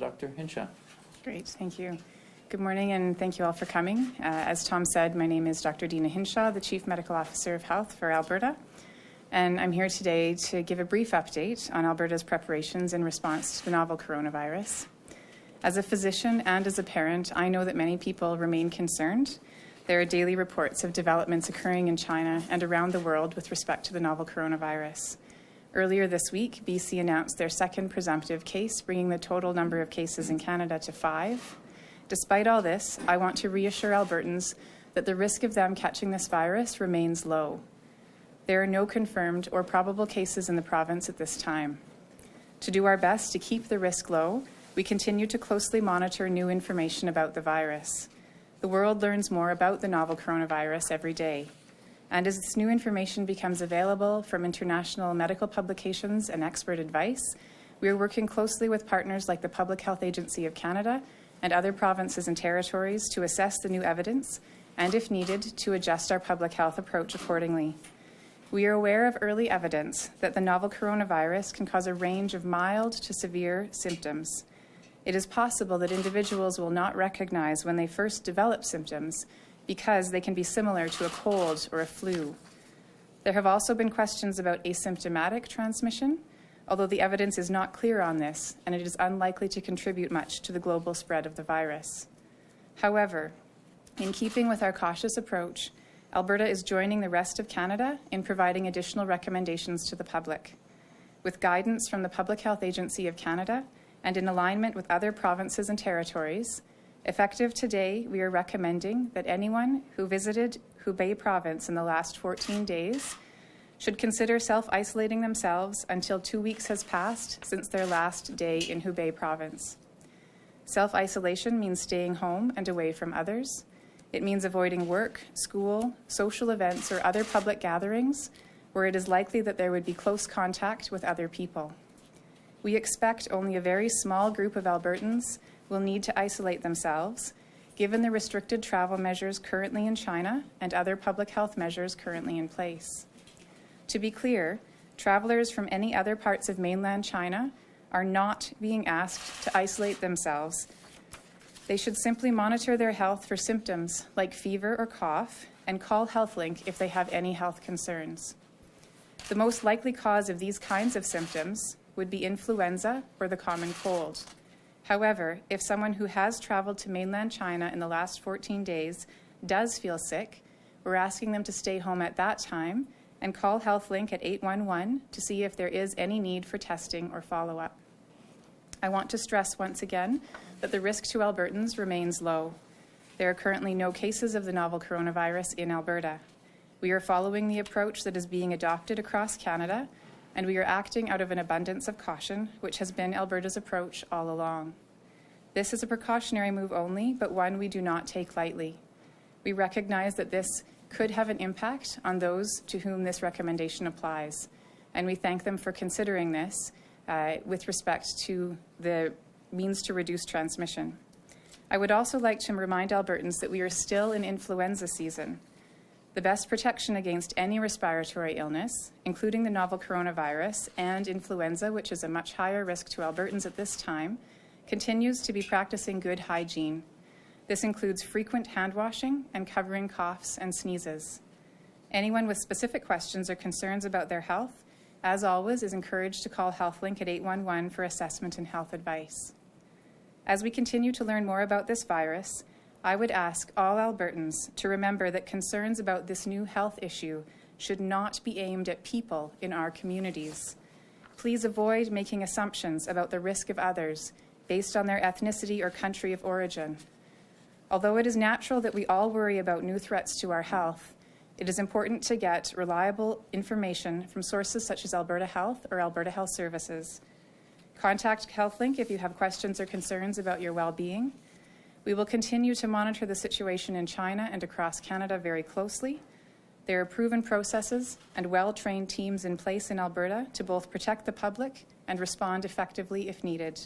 Dr. Hinshaw. Great, thank you. Good morning, and thank you all for coming. As Tom said, my name is Dr. Dina Hinshaw, the Chief Medical Officer of Health for Alberta, and I'm here today to give a brief update on Alberta's preparations in response to the novel coronavirus. As a physician and as a parent, I know that many people remain concerned. There are daily reports of developments occurring in China and around the world with respect to the novel coronavirus. Earlier this week, BC announced their second presumptive case, bringing the total number of cases in Canada to 5. Despite all this, I want to reassure Albertans that the risk of them catching this virus remains low. There are no confirmed or probable cases in the province at this time. To do our best to keep the risk low, we continue to closely monitor new information about the virus. The world learns more about the novel coronavirus every day. And as this new information becomes available from international medical publications and expert advice, we are working closely with partners like the Public Health Agency of Canada and other provinces and territories to assess the new evidence and, if needed, to adjust our public health approach accordingly. We are aware of early evidence that the novel coronavirus can cause a range of mild to severe symptoms. It is possible that individuals will not recognize when they first develop symptoms because they can be similar to a cold or a flu. There have also been questions about asymptomatic transmission, although the evidence is not clear on this, and it is unlikely to contribute much to the global spread of the virus. However, in keeping with our cautious approach, Alberta is joining the rest of Canada in providing additional recommendations to the public. With guidance from the Public Health Agency of Canada and in alignment with other provinces and territories, effective today, we are recommending that anyone who visited Hubei province in the last 14 days should consider self-isolating themselves until 2 weeks has passed since their last day in Hubei province. Self-isolation means staying home and away from others. It means avoiding work, school, social events, or other public gatherings where it is likely that there would be close contact with other people. We expect only a very small group of Albertans will need to isolate themselves, given the restricted travel measures currently in China and other public health measures currently in place. To be clear, travelers from any other parts of mainland China are not being asked to isolate themselves. They should simply monitor their health for symptoms like fever or cough and call HealthLink if they have any health concerns. The most likely cause of these kinds of symptoms would be influenza or the common cold. However, if someone who has traveled to mainland China in the last 14 days does feel sick, we're asking them to stay home at that time and call HealthLink at 811 to see if there is any need for testing or follow-up. I want to stress once again that the risk to Albertans remains low. There are currently no cases of the novel coronavirus in Alberta. We are following the approach that is being adopted across Canada, and we are acting out of an abundance of caution, which has been Alberta's approach all along. This is a precautionary move only, but one we do not take lightly. We recognize that this could have an impact on those to whom this recommendation applies, and we thank them for considering this with respect to the means to reduce transmission. I would also like to remind Albertans that we are still in influenza season. The best protection against any respiratory illness, including the novel coronavirus and influenza, which is a much higher risk to Albertans at this time, continues to be practicing good hygiene. This includes frequent hand washing and covering coughs and sneezes. Anyone with specific questions or concerns about their health, as always, is encouraged to call HealthLink at 811 for assessment and health advice. As we continue to learn more about this virus, I would ask all Albertans to remember that concerns about this new health issue should not be aimed at people in our communities. Please avoid making assumptions about the risk of others based on their ethnicity or country of origin. Although it is natural that we all worry about new threats to our health, it is important to get reliable information from sources such as Alberta Health or Alberta Health Services. Contact HealthLink if you have questions or concerns about your well-being. We will continue to monitor the situation in China and across Canada very closely. There are proven processes and well-trained teams in place in Alberta to both protect the public and respond effectively if needed.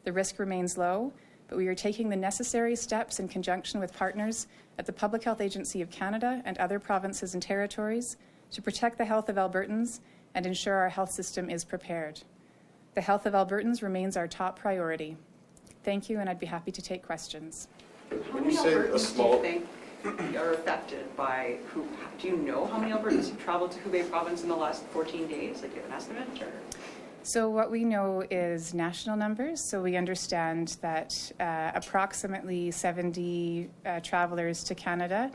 The risk remains low, but we are taking the necessary steps in conjunction with partners at the Public Health Agency of Canada and other provinces and territories to protect the health of Albertans and ensure our health system is prepared. The health of Albertans remains our top priority. Thank you, and I'd be happy to take questions. How many Albertans do you think are affected by do you know how many Albertans have traveled to Hubei province in the last 14 days? Like, do you have an estimate? Or? So what we know is national numbers. So we understand that approximately 70 travelers to Canada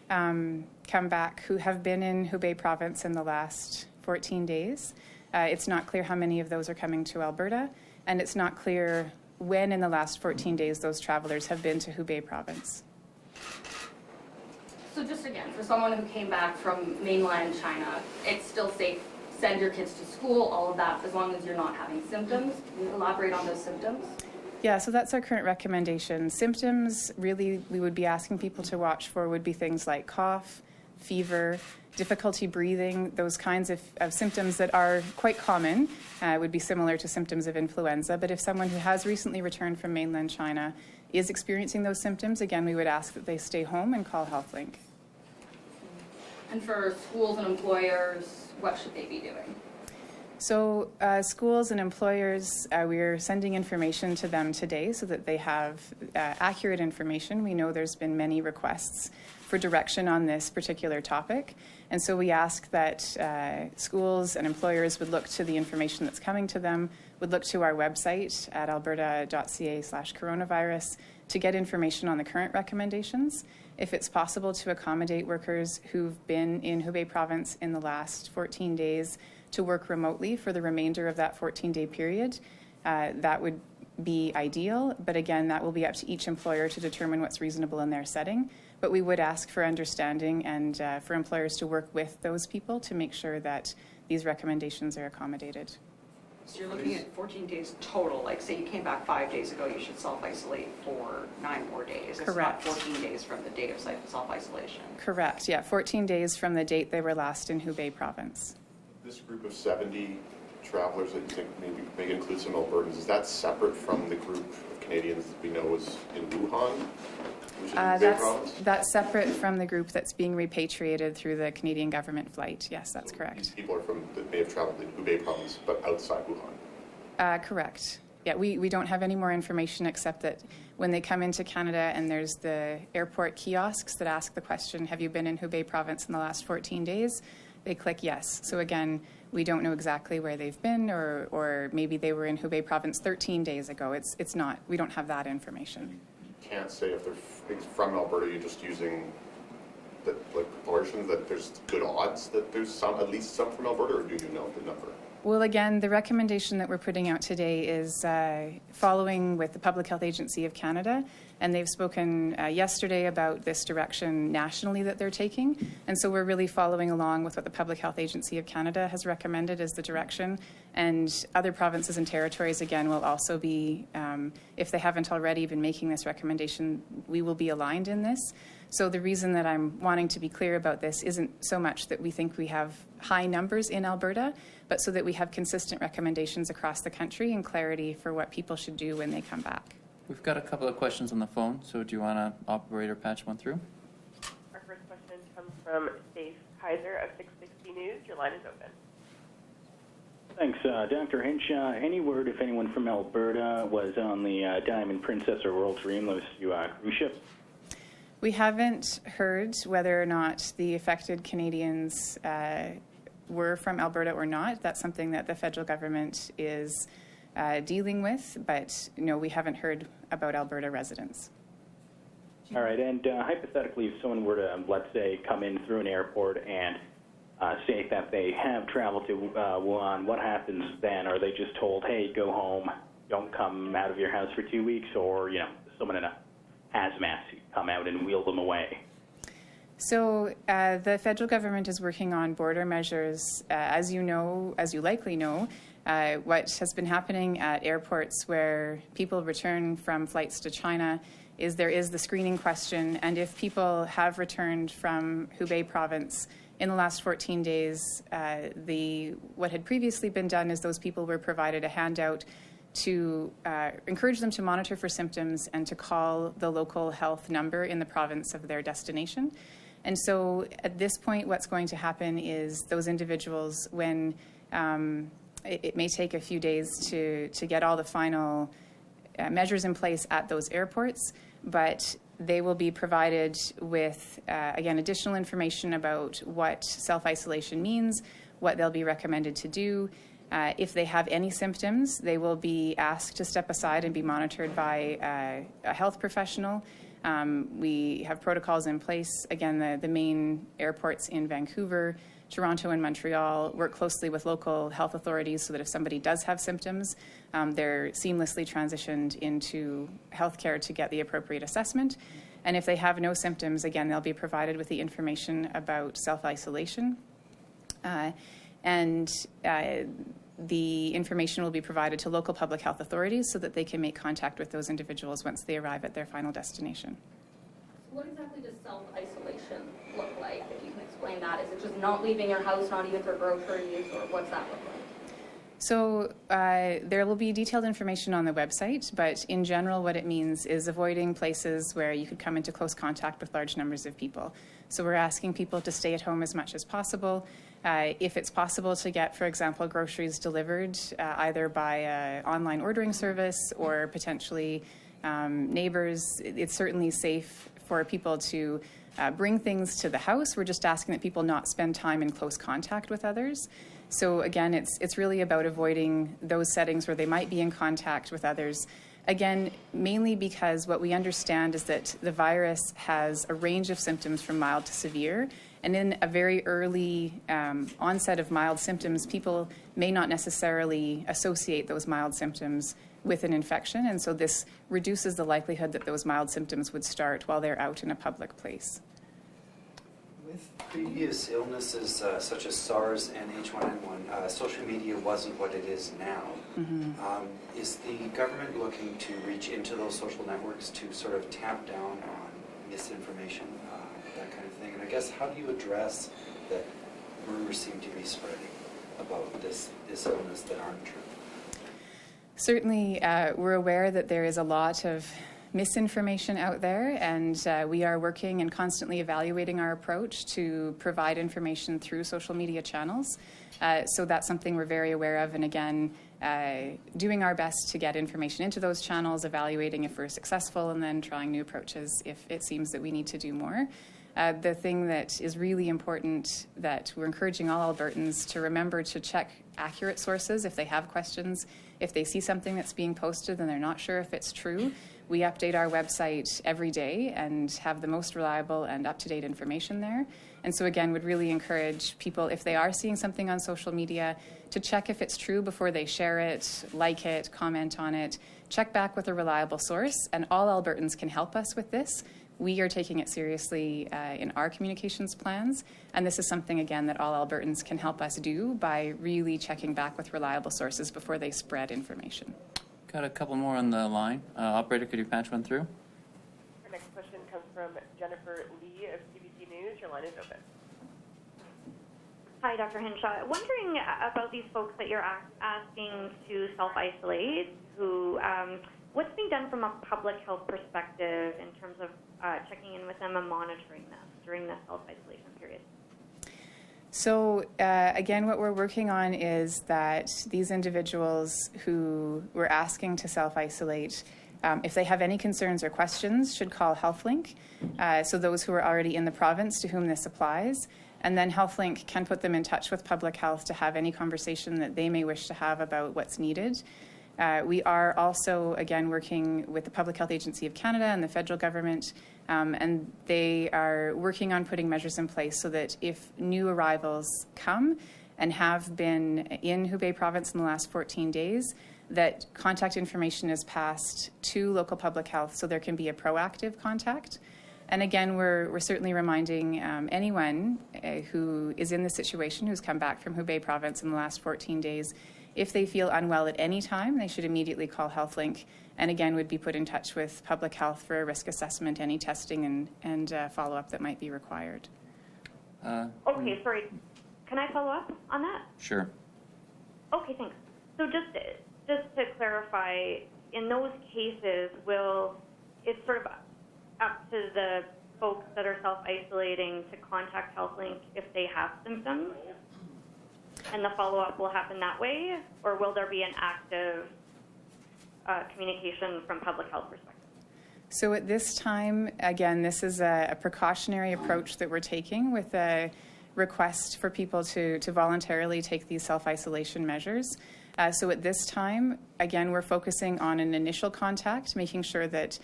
come back who have been in Hubei province in the last 14 days. It's not clear how many of those are coming to Alberta, and it's not clear when in the last 14 days those travelers have been to Hubei province. So just again, for someone who came back from mainland China, it's still safe. Send your kids to school, all of that, as long as you're not having symptoms. Can you elaborate on those symptoms? Yeah, so that's our current recommendation. Symptoms, really, we would be asking people to watch for would be things like cough, fever, difficulty breathing, those kinds of symptoms that are quite common, would be similar to symptoms of influenza. But if someone who has recently returned from mainland China is experiencing those symptoms, again, we would ask that they stay home and call HealthLink. And for schools and employers, what should they be doing? So schools and employers, we're sending information to them today so that they have accurate information. We know there's been many requests for direction on this particular topic. And so we ask that schools and employers would look to the information that's coming to them, would look to our website at alberta.ca/coronavirus to get information on the current recommendations. If it's possible to accommodate workers who've been in Hubei province in the last 14 days to work remotely for the remainder of that 14-day period, that would be ideal. But again, that will be up to each employer to determine what's reasonable in their setting. But we would ask for understanding and for employers to work with those people to make sure that these recommendations are accommodated. So you're looking at 14 days total. Like, say you came back 5 days ago, you should self-isolate for 9 more days. Correct. It's not 14 days from the date of self-isolation. Correct, yeah, 14 days from the date they were last in Hubei province. This group of 70 travelers that you think maybe may include some Albertans, is that separate from the group of Canadians that we know is in Wuhan, which is in Hubei province? That's separate from the group that's being repatriated through the Canadian government flight. Yes, that's correct. These people are that may have traveled in Hubei province, but outside Wuhan. Correct. Yeah, we don't have any more information except that when they come into Canada and there's the airport kiosks that ask the question, have you been in Hubei province in the last 14 days? They click yes. So again, we don't know exactly where they've been, or maybe they were in Hubei province 13 days ago. It's not, we don't have that information. You can't say if they're from Alberta, you're just using the proportions, that there's good odds that there's at least some from Alberta, or do you know the number? Well, again, the recommendation that we're putting out today is following with the Public Health Agency of Canada, and they've spoken yesterday about this direction nationally that they're taking, and so we're really following along with what the Public Health Agency of Canada has recommended as the direction, and other provinces and territories, again, will also be, if they haven't already been making this recommendation, we will be aligned in this. So the reason that I'm wanting to be clear about this isn't so much that we think we have high numbers in Alberta, but so that we have consistent recommendations across the country and clarity for what people should do when they come back. We've got a couple of questions on the phone, so do you want to operator patch one through? Our first question comes from Dave Kaiser of 660 News. Your line is open. Thanks. Dr. Hinshaw, any word if anyone from Alberta was on the Diamond Princess or World Dream cruise ship? We haven't heard whether or not the affected Canadians were from Alberta or not. That's something that the federal government is dealing with, but no, we haven't heard about Alberta residents. All right, and hypothetically, if someone were to, let's say, come in through an airport and say that they have traveled to Wuhan, what happens then? Are they just told, hey, go home, don't come out of your house for 2 weeks, or, someone in a hazmat suit come out and wheel them away? So the federal government is working on border measures. As you likely know, what has been happening at airports where people return from flights to China is there is the screening question, and if people have returned from Hubei province in the last 14 days, what had previously been done is those people were provided a handout to encourage them to monitor for symptoms and to call the local health number in the province of their destination. And so at this point, what's going to happen is those individuals, when it may take a few days to get all the final measures in place at those airports, but they will be provided with, again, additional information about what self-isolation means, what they'll be recommended to do. If they have any symptoms, they will be asked to step aside and be monitored by a health professional. We have protocols in place. Again, the main airports in Vancouver, Toronto, and Montreal work closely with local health authorities so that if somebody does have symptoms, they're seamlessly transitioned into healthcare to get the appropriate assessment. And if they have no symptoms, again, they'll be provided with the information about self-isolation. The information will be provided to local public health authorities so that they can make contact with those individuals once they arrive at their final destination. What exactly does self-isolation look like, if you can explain that? Is it just not leaving your house, not even for groceries, or what's that look like? So there will be detailed information on the website, but in general what it means is avoiding places where you could come into close contact with large numbers of people. So we're asking people to stay at home as much as possible. If it's possible to get, for example, groceries delivered either by an online ordering service or potentially neighbors, it's certainly safe for people to bring things to the house. We're just asking that people not spend time in close contact with others. So again, it's really about avoiding those settings where they might be in contact with others. Again, mainly because what we understand is that the virus has a range of symptoms from mild to severe. And in a very early onset of mild symptoms, people may not necessarily associate those mild symptoms with an infection. And so this reduces the likelihood that those mild symptoms would start while they're out in a public place. With previous illnesses such as SARS and H1N1, social media wasn't what it is now. Mm-hmm. Is the government looking to reach into those social networks to sort of tamp down on misinformation, that kind of thing? And I guess, how do you address that rumors seem to be spreading about this illness that aren't true? Certainly, we're aware that there is a lot of misinformation out there, and we are working and constantly evaluating our approach to provide information through social media channels. So that's something we're very aware of, and again, doing our best to get information into those channels, evaluating if we're successful, and then trying new approaches if it seems that we need to do more. The thing that is really important that we're encouraging all Albertans to remember to check accurate sources if they have questions. If they see something that's being posted and they're not sure if it's true, we update our website every day and have the most reliable and up-to-date information there. And so again, would really encourage people, if they are seeing something on social media, to check if it's true before they share it, like it, comment on it, check back with a reliable source, and all Albertans can help us with this. We are taking it seriously in our communications plans, and this is something, again, that all Albertans can help us do by really checking back with reliable sources before they spread information. Got a couple more on the line. Operator, could you patch one through? Our next question comes from Jennifer Lee of CBC News. Your line is open. Hi, Dr. Hinshaw. Wondering about these folks that you're asking to self-isolate, who, what's being done from a public health perspective in terms of checking in with them and monitoring them during the self-isolation period? So again, what we're working on is that these individuals who we're asking to self-isolate, if they have any concerns or questions, should call HealthLink. So those who are already in the province to whom this applies. And then HealthLink can put them in touch with public health to have any conversation that they may wish to have about what's needed. We are also, again, working with the Public Health Agency of Canada and the federal government, and they are working on putting measures in place so that if new arrivals come and have been in Hubei province in the last 14 days, that contact information is passed to local public health so there can be a proactive contact. And again, we're certainly reminding anyone who is in this situation, who's come back from Hubei province in the last 14 days, if they feel unwell at any time, they should immediately call HealthLink, and again would be put in touch with public health for a risk assessment, any testing and follow-up that might be required. Okay, sorry. Can I follow up on that? Sure. Okay, thanks. So just to clarify, in those cases, it's sort of up to the folks that are self-isolating to contact HealthLink if they have symptoms? And the follow-up will happen that way? Or will there be an active communication from public health perspective? So at this time, again, this is a precautionary approach that we're taking with a request for people to voluntarily take these self-isolation measures. So at this time, again, we're focusing on an initial contact, making sure that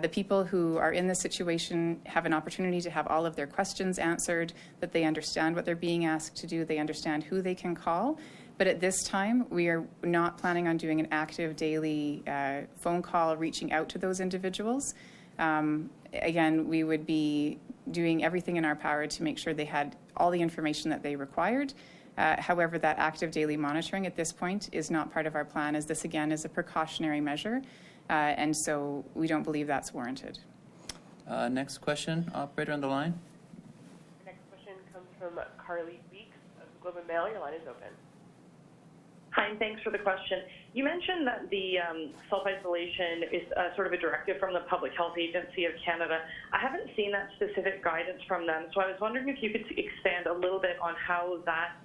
the people who are in this situation have an opportunity to have all of their questions answered, that they understand what they're being asked to do, they understand who they can call. But at this time, we are not planning on doing an active daily phone call reaching out to those individuals. Again, we would be doing everything in our power to make sure they had all the information that they required. However, that active daily monitoring at this point is not part of our plan, as this, again, is a precautionary measure. And so we don't believe that's warranted. Next question, operator on the line. Our next question comes from Carly Weeks of the Globe and Mail. Your line is open. Hi, and thanks for the question. You mentioned that the self-isolation is sort of a directive from the Public Health Agency of Canada. I haven't seen that specific guidance from them, so I was wondering if you could expand a little bit on how that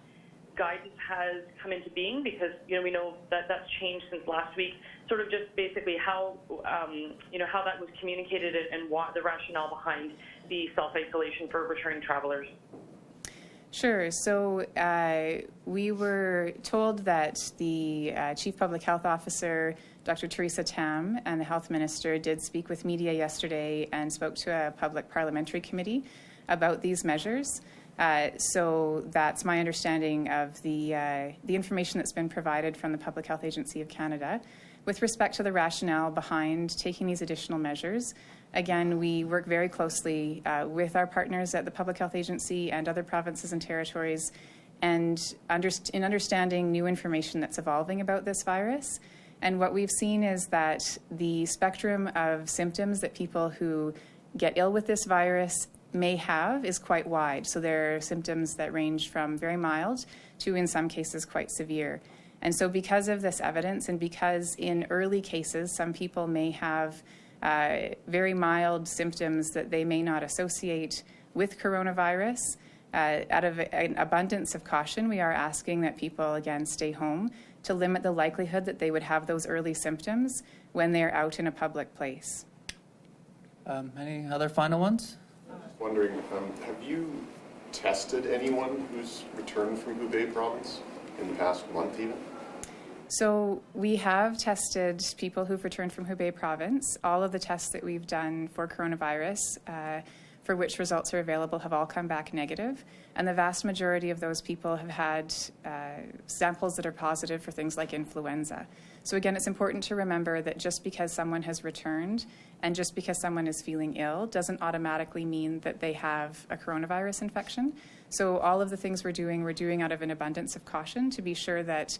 guidance has come into being, because we know that that's changed since last week. Sort of just basically how how that was communicated and what the rationale behind the self-isolation for returning travelers. Sure. So we were told that the Chief Public Health Officer, Dr. Theresa Tam, and the Health Minister did speak with media yesterday and spoke to a public parliamentary committee about these measures. So that's my understanding of the information that's been provided from the Public Health Agency of Canada. With respect to the rationale behind taking these additional measures, again, we work very closely with our partners at the Public Health Agency and other provinces and territories, and in understanding new information that's evolving about this virus. And what we've seen is that the spectrum of symptoms that people who get ill with this virus may have is quite wide. So there are symptoms that range from very mild to, in some cases, quite severe. And so because of this evidence, and because in early cases some people may have very mild symptoms that they may not associate with coronavirus, out of an abundance of caution, we are asking that people, again, stay home to limit the likelihood that they would have those early symptoms when they're out in a public place. Any other final ones? Wondering, have you tested anyone who's returned from Hubei province in the past month even? So we have tested people who've returned from Hubei province. All of the tests that we've done for coronavirus, for which results are available, have all come back negative. And the vast majority of those people have had samples that are positive for things like influenza. So again, it's important to remember that just because someone has returned and just because someone is feeling ill doesn't automatically mean that they have a coronavirus infection. So all of the things we're doing out of an abundance of caution to be sure that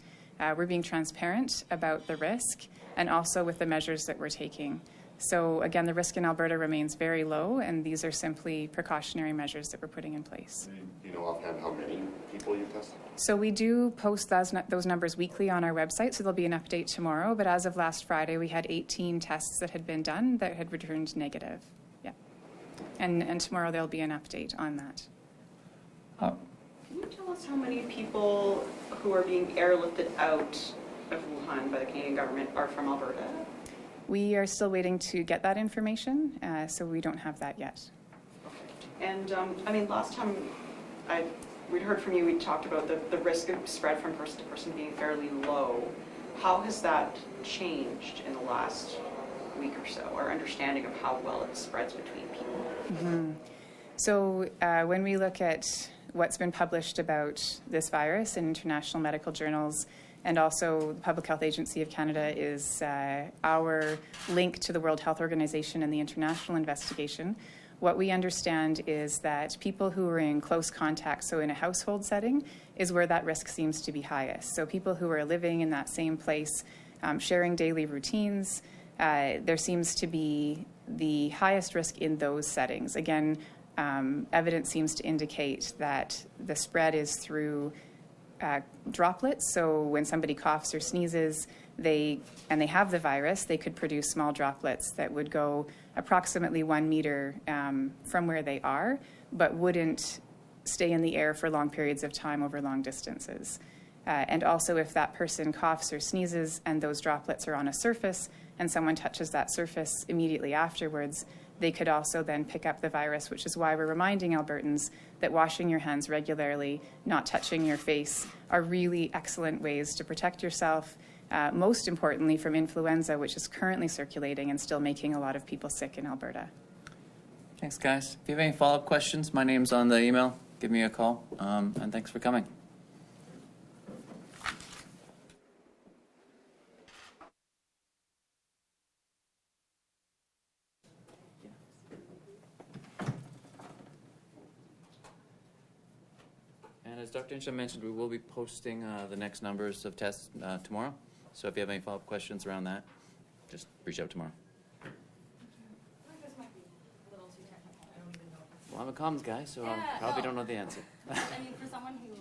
we're being transparent about the risk and also with the measures that we're taking. So again, the risk in Alberta remains very low, and these are simply precautionary measures that we're putting in place. Do you know offhand how many people you've tested? So we do post those numbers weekly on our website, so there'll be an update tomorrow. But as of last Friday, we had 18 tests that had been done that had returned negative. Yeah. And tomorrow there'll be an update on that. Can you tell us how many people who are being airlifted out of Wuhan by the Canadian government are from Alberta? We are still waiting to get that information, so we don't have that yet. And last time we'd heard from you, we talked about the risk of spread from person to person being fairly low. How has that changed in the last week or so, our understanding of how well it spreads between people? Mm-hmm. So when we look at what's been published about this virus in international medical journals, and also the Public Health Agency of Canada is our link to the World Health Organization and the international investigation. What we understand is that people who are in close contact, so in a household setting, is where that risk seems to be highest. So people who are living in that same place, sharing daily routines, there seems to be the highest risk in those settings. Again, evidence seems to indicate that the spread is through droplets. So when somebody coughs or sneezes, they have the virus, they could produce small droplets that would go approximately 1 meter from where they are, but wouldn't stay in the air for long periods of time over long distances. And also if that person coughs or sneezes and those droplets are on a surface and someone touches that surface immediately afterwards, they could also then pick up the virus, which is why we're reminding Albertans that washing your hands regularly, not touching your face, are really excellent ways to protect yourself, most importantly from influenza, which is currently circulating and still making a lot of people sick in Alberta. Thanks, guys. If you have any follow-up questions, my name's on the email. Give me a call, and thanks for coming. And as Dr. Hinshaw mentioned, we will be posting the next numbers of tests tomorrow. So if you have any follow-up questions around that, just reach out tomorrow. Well, I'm a comms guy, so I probably don't know the answer. I mean, for someone who